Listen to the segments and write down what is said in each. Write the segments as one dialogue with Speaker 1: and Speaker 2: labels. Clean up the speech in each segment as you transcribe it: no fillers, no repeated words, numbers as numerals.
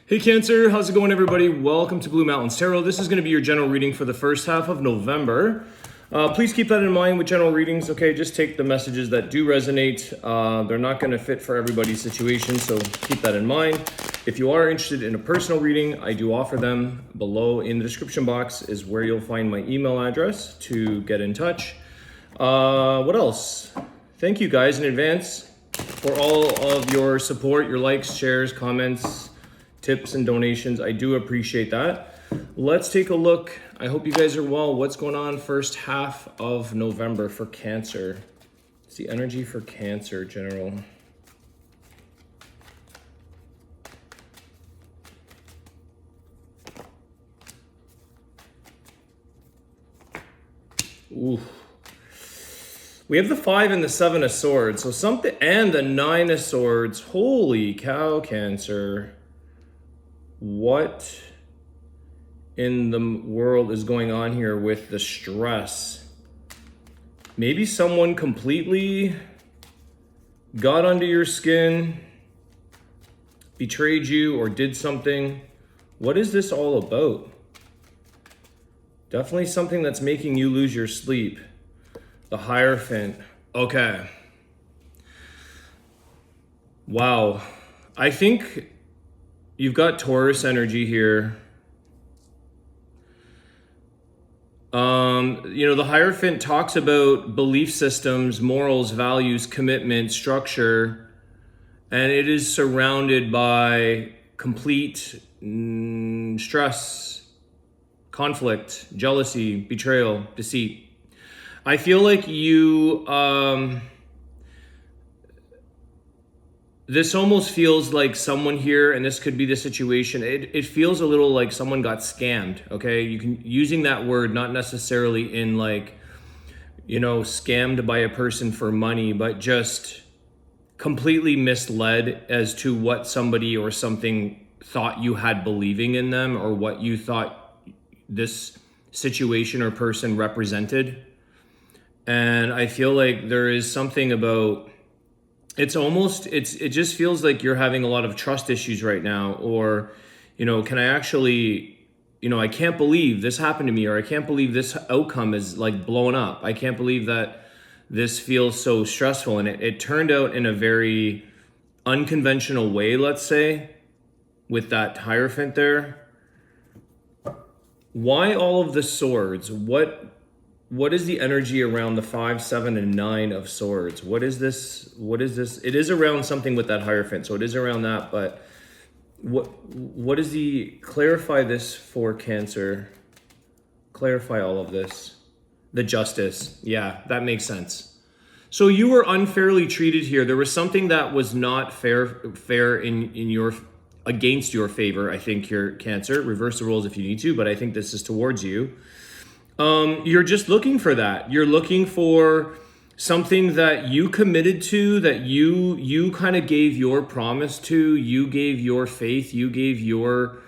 Speaker 1: Hey Cancer, how's it going everybody? Welcome to Blue Mountains Tarot. This is going to be your general reading for the first half of November. Please keep that in mind with general readings, okay? Just take the messages that do resonate. They're not going to fit for everybody's situation, so keep that in mind. If you are interested in a personal reading, I do offer them. Below in the description box is where you'll find my email address to get in touch. What else? Thank you guys in advance for all of your support, your likes, shares, comments, tips and donations. I do appreciate that. Let's take a look. I hope you guys are well. What's going on first half of November for Cancer? It's the energy for Cancer, general. Ooh. We have the 5 and the 7 of Swords. So something, and the 9 of Swords. Holy cow, Cancer. What in the world is going on here with the stress? Maybe someone completely got under your skin, betrayed you, or did something. What is this all about? Definitely something that's making you lose your sleep. The Hierophant. Okay. Wow. I think you've got Taurus energy here. The Hierophant talks about belief systems, morals, values, commitment, structure, and it is surrounded by complete stress, conflict, jealousy, betrayal, deceit. I feel like you, this almost feels like someone here, and this could be the situation. It feels a little like someone got scammed, okay? You can, using that word, not necessarily in like, scammed by a person for money, but just completely misled as to what somebody or something thought you had believing in them, or what you thought this situation or person represented. And I feel like there is something about, it just feels like you're having a lot of trust issues right now, or, can I actually, I can't believe this happened to me, or I can't believe this outcome is like blown up. I can't believe that this feels so stressful. And it turned out in a very unconventional way, let's say, with that Hierophant there. Why all of the swords? What is the energy around the 5, 7, and 9 of Swords? What is this? It is around something with that Hierophant, so it is around that, but what is the, clarify this for Cancer. Clarify all of this. The Justice. Yeah, that makes sense. So you were unfairly treated here. There was something that was not fair in your, against your favor, I think, here, Cancer. Reverse the roles if you need to, but I think this is towards you. You're just looking for that. You're looking for something that you committed to, that you kind of gave your promise to, you gave your faith, you gave your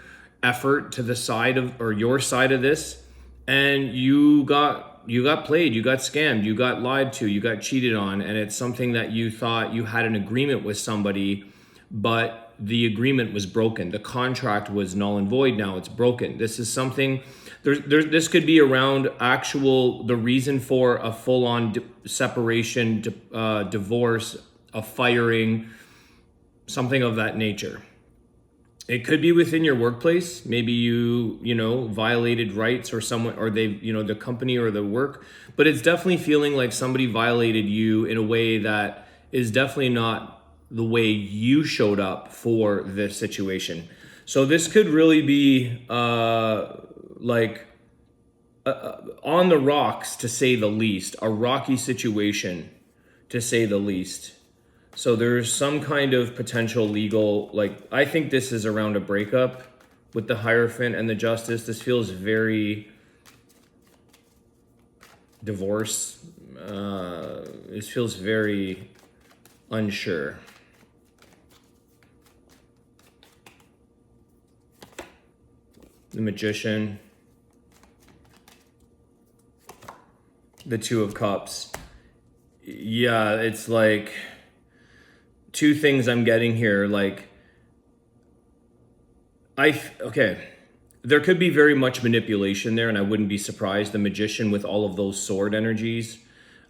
Speaker 1: effort to the side of, or your side of this, and you got played, you got scammed, you got lied to, you got cheated on, and it's something that you thought you had an agreement with somebody, but the agreement was broken. The contract was null and void. Now it's broken. This is something, this could be around the reason for a full-on separation, divorce, a firing, something of that nature. It could be within your workplace. Maybe you violated rights, or someone, or they, the company or the work, but it's definitely feeling like somebody violated you in a way that is definitely not the way you showed up for this situation. So this could really be on the rocks, to say the least, a rocky situation, to say the least. So there's some kind of potential legal, I think this is around a breakup with the Hierophant and the Justice. This feels very divorce. This feels very unsure. The Magician. The Two of Cups. Yeah, it's like two things I'm getting here. Like, Okay. There could be very much manipulation there, and I wouldn't be surprised. The magician with all of those sword energies,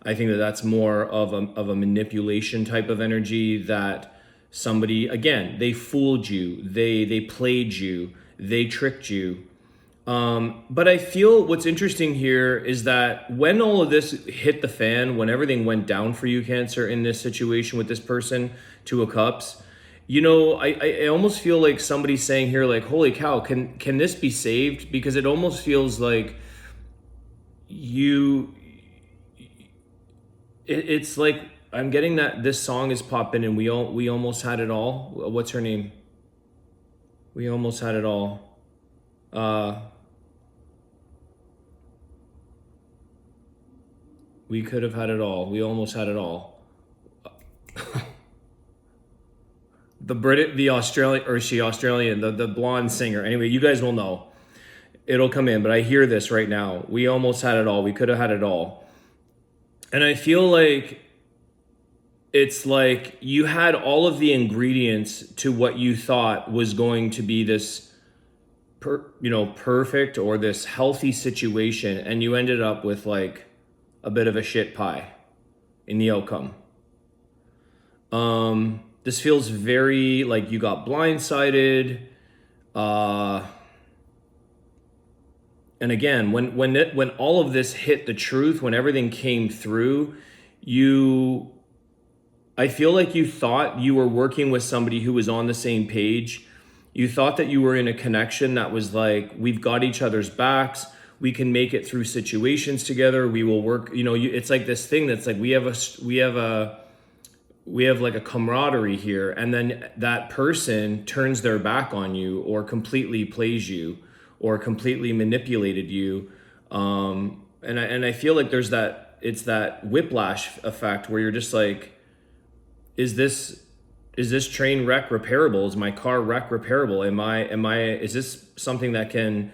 Speaker 1: I think that that's more of a manipulation type of energy, that somebody, again, they fooled you, they played you, they tricked you. But I feel what's interesting here is that when all of this hit the fan, when everything went down for you, Cancer, in this situation with this person, Two of Cups, I almost feel like somebody's saying here, like, holy cow, can this be saved? Because it almost feels like it's like I'm getting that this song is popping, and we almost had it all. What's her name? We almost had it all. We could have had it all. We almost had it all. The Australian, or is she Australian? The blonde singer. Anyway, you guys will know. It'll come in, but I hear this right now. We almost had it all. We could have had it all. And I feel like it's like you had all of the ingredients to what you thought was going to be this perfect or this healthy situation, and you ended up with like a bit of a shit pie in the outcome. This feels very like you got blindsided. And again, when all of this hit the truth, when everything came through, I feel like you thought you were working with somebody who was on the same page. You thought that you were in a connection that was like, we've got each other's backs. We can make it through situations together. We will work. It's like this thing that's like we have like a camaraderie here, and then that person turns their back on you, or completely plays you, or completely manipulated you. And I feel like it's that whiplash effect where you're just like, is this train wreck repairable? Is my car wreck repairable? Is this something that can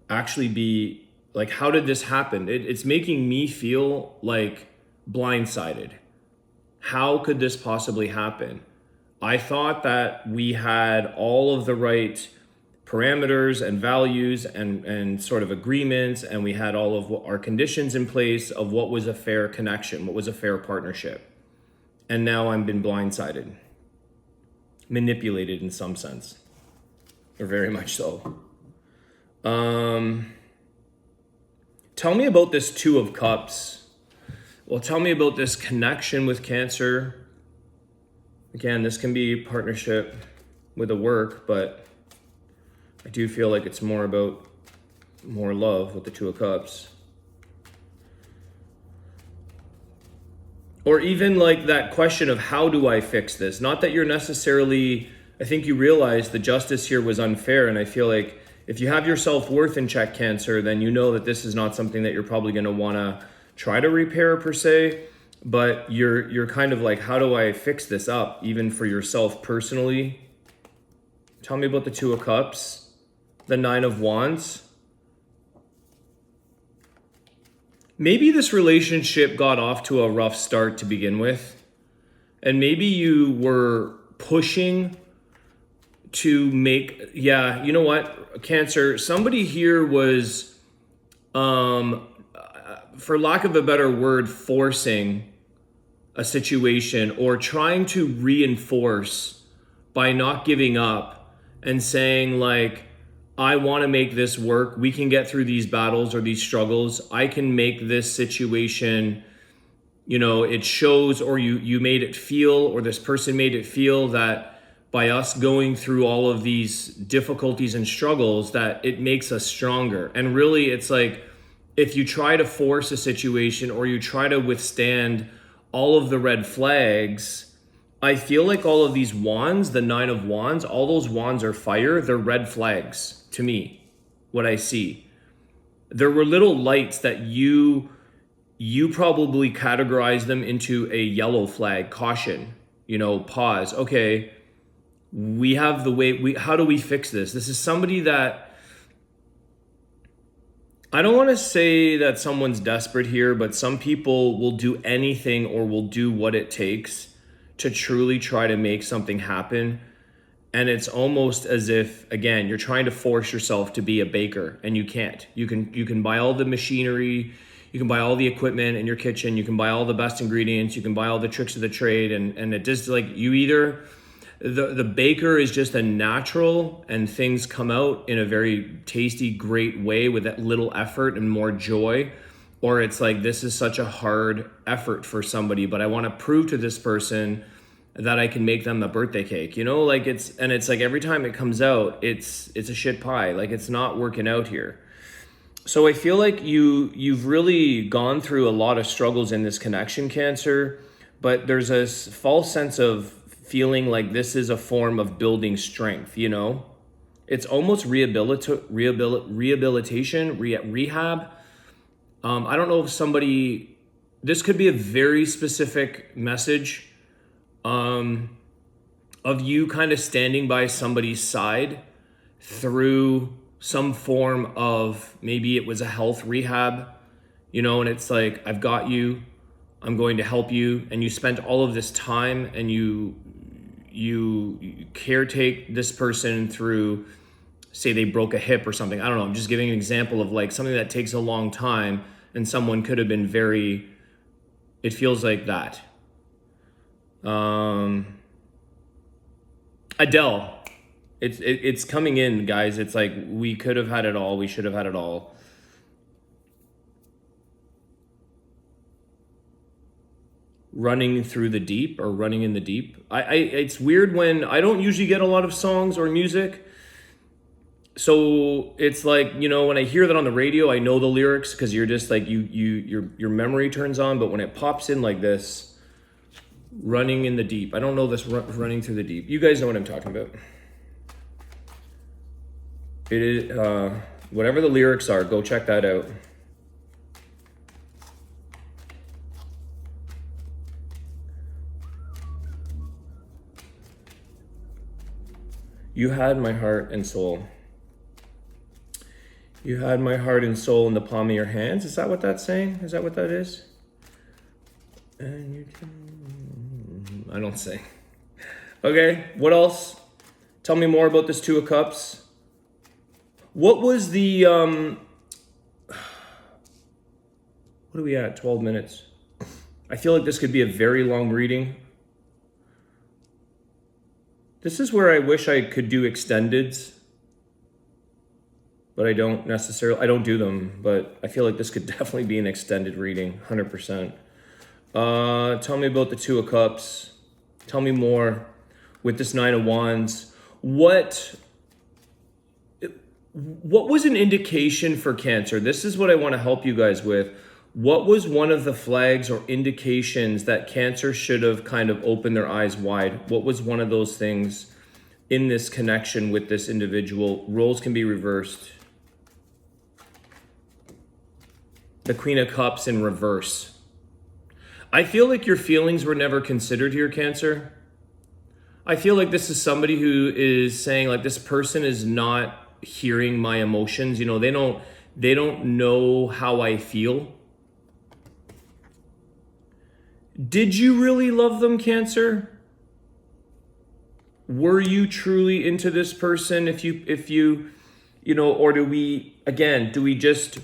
Speaker 1: actually be, like, how did this happen? It's making me feel like blindsided. How could this possibly happen? I thought that we had all of the right parameters and values and sort of agreements, and we had all of our conditions in place of what was a fair connection, what was a fair partnership. And now I've been blindsided, manipulated in some sense, or very much so. Tell me about this Two of Cups. Well, tell me about this connection with Cancer. Again, this can be partnership with a work, but I do feel like it's more about more love with the Two of Cups. Or even like that question of how do I fix this? Not that you're necessarily, I think you realize the justice here was unfair, and I feel like if you have your self-worth in check, Cancer, then you know that this is not something that you're probably going to want to try to repair per se, but you're kind of like, how do I fix this up, even for yourself personally? Tell me about the Two of Cups, the Nine of Wands. Maybe this relationship got off to a rough start to begin with, and maybe you were pushing to make, you know what, Cancer, somebody here was, for lack of a better word, forcing a situation or trying to reinforce by not giving up and saying like, I want to make this work. We can get through these battles or these struggles. I can make this situation, it shows, or you made it feel, or this person made it feel that by us going through all of these difficulties and struggles, that it makes us stronger. And really, it's like, if you try to force a situation or you try to withstand all of the red flags, I feel like all of these wands, the Nine of Wands, all those wands are fire. They're red flags to me, what I see. There were little lights that you probably categorized them into a yellow flag, caution, pause. Okay, we have the way, how do we fix this? This is somebody that, I don't want to say that someone's desperate here, but some people will do anything or will do what it takes to truly try to make something happen. And it's almost as if, again, you're trying to force yourself to be a baker, and you can't. You can buy all the machinery, you can buy all the equipment in your kitchen, you can buy all the best ingredients, you can buy all the tricks of the trade, and it just like you either the baker is just a natural and things come out in a very tasty, great way with that little effort and more joy, or it's like this is such a hard effort for somebody, but I want to prove to this person that I can make them a birthday cake, you know, like it's like every time it comes out, it's a shit pie, like it's not working out here. So I feel like you've really gone through a lot of struggles in this connection, Cancer, but there's a false sense of feeling like this is a form of building strength, you know? It's almost rehabilitation, rehab. I don't know if somebody, this could be a very specific message of you kind of standing by somebody's side through some form of, maybe it was a health rehab, you know, and it's like, I've got you, I'm going to help you. And you spent all of this time and you caretake this person through, say they broke a hip or something. I don't know. I'm just giving an example of like something that takes a long time and someone could have been very, it feels like that. Adele, it's coming in, guys. It's like, we could have had it all. We should have had it all. Running through the deep or running in the deep. It's weird when I don't usually get a lot of songs or music. So it's like, you know, when I hear that on the radio, I know the lyrics because you're just like, your memory turns on. But when it pops in like this, running in the deep. I don't know this running through the deep. You guys know what I'm talking about. It is, whatever the lyrics are, go check that out. You had my heart and soul. You had my heart and soul in the palm of your hands. Is that what that's saying? Is that what that is? And you can... I don't sing. Okay, what else? Tell me more about this Two of Cups. What was the... what are we at? 12 minutes. I feel like this could be a very long reading. This is where I wish I could do extendeds, but I don't necessarily, I don't do them, but I feel like this could definitely be an extended reading, 100%. Tell me about the Two of Cups. Tell me more with this Nine of Wands. What was an indication for Cancer? This is what I want to help you guys with. What was one of the flags or indications that Cancer should have kind of opened their eyes wide? What was one of those things in this connection with this individual? Roles can be reversed. The Queen of Cups in reverse. I feel like your feelings were never considered here, Cancer. I feel like this is somebody who is saying like, this person is not hearing my emotions. You know, they don't know how I feel. Did you really love them, Cancer? Were you truly into this person? If you know, or do we just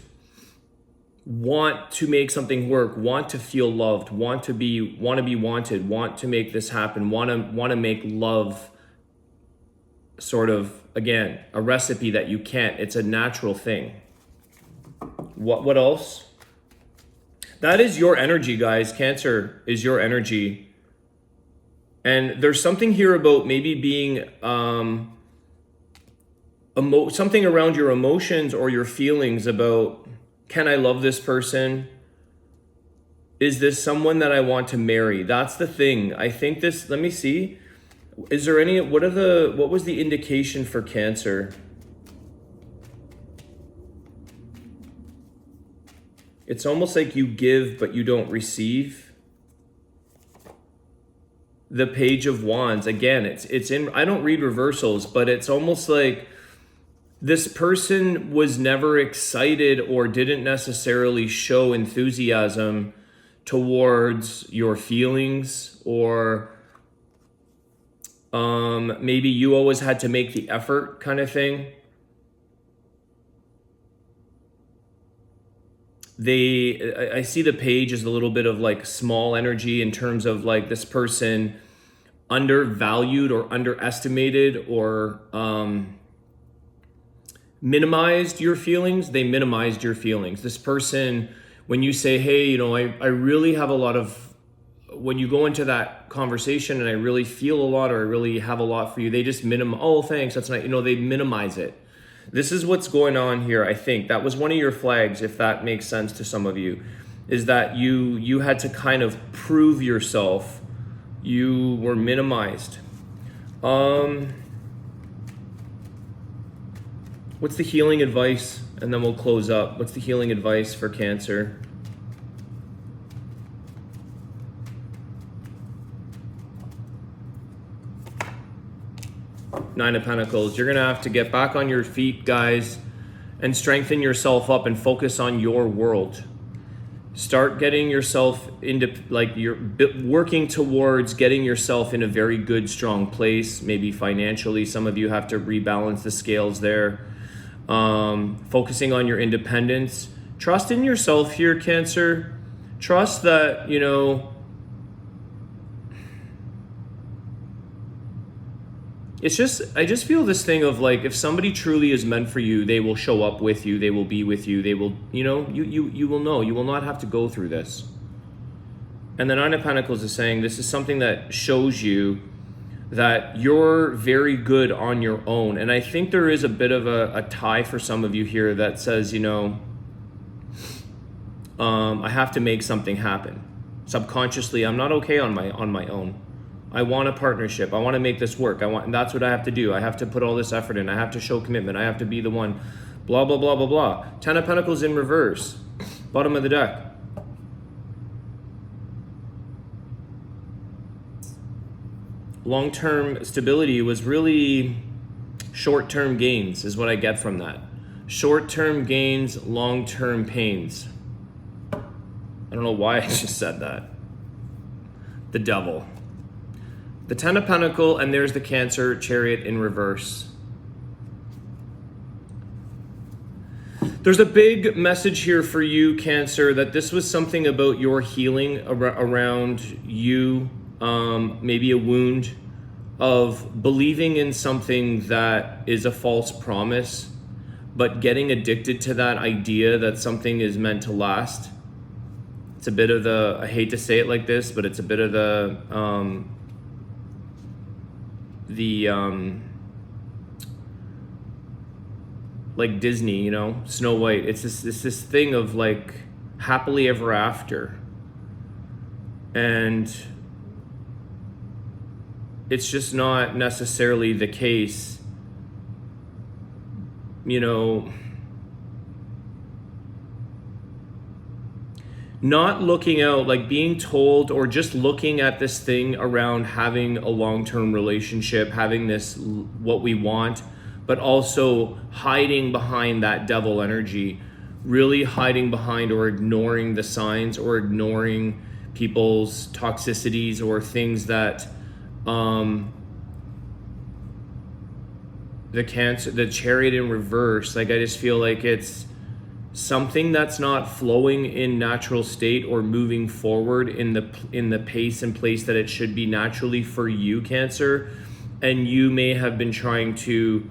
Speaker 1: want to make something work, want to feel loved, want to be wanted, want to make this happen, want to make love sort of, again, a recipe that you can't. It's a natural thing. What else? That is your energy, guys. Cancer is your energy. And there's something here about maybe being something around your emotions or your feelings about, can I love this person? Is this someone that I want to marry? That's the thing. I think this, let me see. Is there any, what was the indication for Cancer? It's almost like you give, but you don't receive. The Page of Wands. Again, it's in, I don't read reversals, but it's almost like this person was never excited or didn't necessarily show enthusiasm towards your feelings, or Maybe you always had to make the effort kind of thing. I see the page as a little bit of like small energy in terms of like this person undervalued or underestimated or minimized your feelings. They minimized your feelings. This person, when you say, hey, you know, I really have a lot of, when you go into that conversation and I really feel a lot or I really have a lot for you, they just oh, thanks, that's nice. You know, they minimize it. This is what's going on here. I think that was one of your flags, if that makes sense to some of you, is that you had to kind of prove yourself. You were minimized. What's the healing advice? And then we'll close up. What's the healing advice for Cancer? Nine of Pentacles. You're gonna have to get back on your feet, guys, and strengthen yourself up and focus on your world. Start getting yourself into, like, you're working towards getting yourself in a very good, strong place. Maybe financially, some of you have to rebalance the scales there. Focusing on your independence. Trust in yourself here, Cancer. Trust that, you know, it's just, I just feel this thing of like, if somebody truly is meant for you, they will show up with you, they will be with you, they will, you know, you will know, you will not have to go through this. And the Nine of Pentacles is saying this is something that shows you that you're very good on your own. And I think there is a bit of a tie for some of you here that says, you know, I have to make something happen. Subconsciously, I'm not okay on my own. I want a partnership. I want to make this work. And that's what I have to do. I have to put all this effort in. I have to show commitment. I have to be the one. Blah, blah, blah, blah, blah. Ten of Pentacles in reverse. Bottom of the deck. Long-term stability was really short-term gains is what I get from that. Short-term gains, long-term pains. I don't know why I just said that. The Devil. The Ten of Pentacles, and there's the Cancer Chariot in reverse. There's a big message here for you, Cancer, that this was something about your healing around you, maybe a wound of believing in something that is a false promise, but getting addicted to that idea that something is meant to last. It's a bit of the, I hate to say it like this, but it's a bit of the like Disney, you know, Snow White. It's this thing of like happily ever after. And it's just not necessarily the case, you know. Not looking out, like being told or just looking at this thing around having a long-term relationship, having this, what we want, but also hiding behind that devil energy, really hiding behind or ignoring the signs or ignoring people's toxicities or things that the Chariot in reverse, like I just feel like it's something that's not flowing in natural state or moving forward in the pace and place that it should be naturally for you, Cancer. And you may have been trying to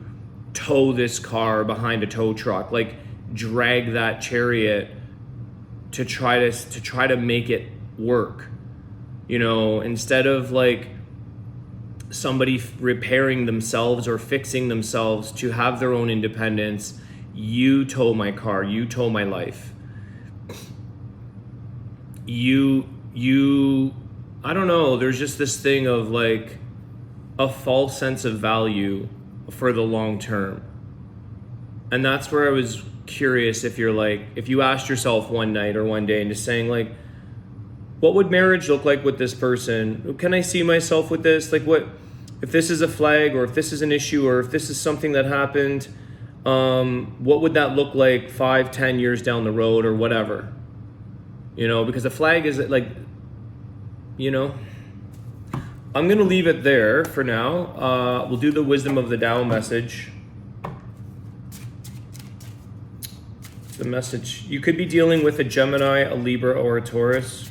Speaker 1: tow this car behind a tow truck, like drag that chariot to try to make it work, you know, instead of like somebody repairing themselves or fixing themselves to have their own independence. You tow my car, you tow my life. You, I don't know, there's just this thing of like a false sense of value for the long term. And that's where I was curious if you're like, if you asked yourself one night or one day and just saying like, what would marriage look like with this person? Can I see myself with this? Like what, if this is a flag or if this is an issue or if this is something that happened, what would that look like 5-10 years down the road or whatever, you know, because a flag is like, you know, I'm going to leave it there for now. We'll do the wisdom of the Tao message. The message, you could be dealing with a Gemini, a Libra, or a Taurus.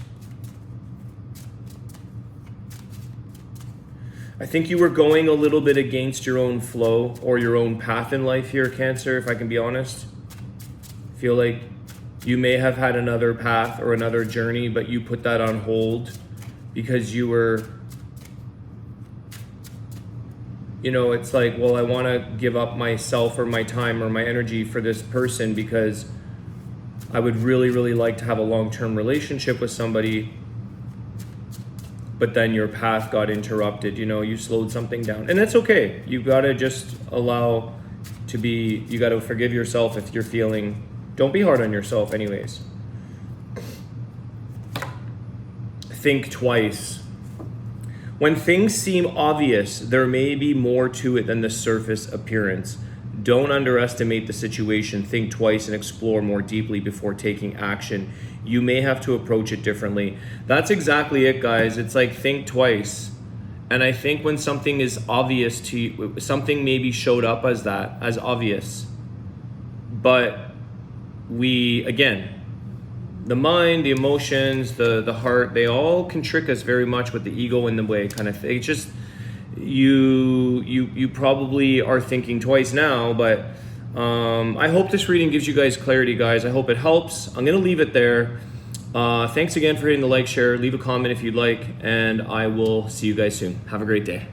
Speaker 1: I think you were going a little bit against your own flow or your own path in life here, Cancer, if I can be honest. I feel like you may have had another path or another journey, but you put that on hold because you were, you know, it's like, well, I want to give up myself or my time or my energy for this person because I would really, really like to have a long-term relationship with somebody, but then your path got interrupted, you know, you slowed something down. And that's okay. You got to just allow to be, you got to forgive yourself if you're feeling, don't be hard on yourself anyways. Think twice. When things seem obvious, there may be more to it than the surface appearance. Don't underestimate the situation. Think twice and explore more deeply before taking action. You may have to approach it differently. That's exactly it, guys. It's like think twice. And I think when something is obvious to you, something maybe showed up as that, as obvious. But we, again, the mind, the emotions, the heart, they all can trick us very much with the ego in the way kind of thing. It's just, you probably are thinking twice now, but I hope this reading gives you guys clarity, guys. I hope it helps. I'm going to leave it there. Thanks again for hitting the like, share, leave a comment if you'd like, and I will see you guys soon. Have a great day.